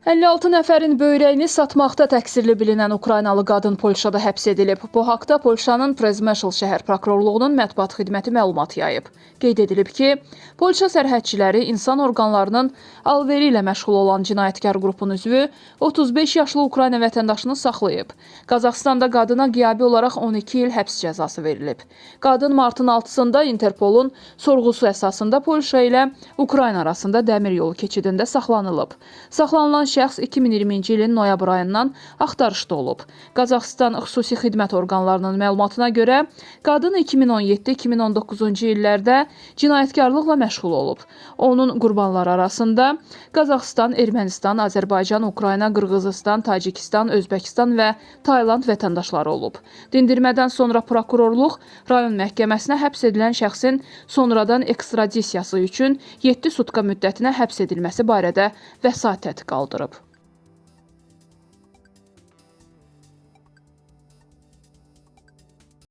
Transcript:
56 nəfərin böyrəyini satmaqda təqsirli bilinən Ukraynalı qadın Polşada həbs edilib. Bu haqda Polşanın Prezmeşl şəhər prokurorluğunun mətbuat xidməti məlumat yayıb. Qeyd edilib ki, Polşa sərhədçiləri insan orqanlarının alveri ilə məşğul olan cinayətkar qrupun üzvü 35 yaşlı Ukrayna vətəndaşını saxlayıb. Qazaxstanda qadına qiyabi olaraq 12 il həbs cəzası verilib. Qadın martın 6-sında Interpolun sorğusu əsasında Polşa ilə Ukrayna arasında dəmir yolu keçidində saxlanılıb. Saxlanılan şəxs 2020-ci ilin noyabr ayından axtarışda olub. Qazaxstan xüsusi xidmət orqanlarının məlumatına görə qadın 2017-2019-cu illərdə cinayətkarlıqla məşğul olub. Onun qurbanları arasında Qazaxstan, Ermənistan, Azərbaycan, Ukrayna, Qırğızistan, Tacikistan, Özbəkistan və Tayland vətəndaşları olub. Dindirmədən sonra prokurorluq rayon məhkəməsinə həbs edilən şəxsin sonradan ekstradisiyası üçün 7 sutka müddətinə həbs edilməsi barədə vəsatət qaldırıb.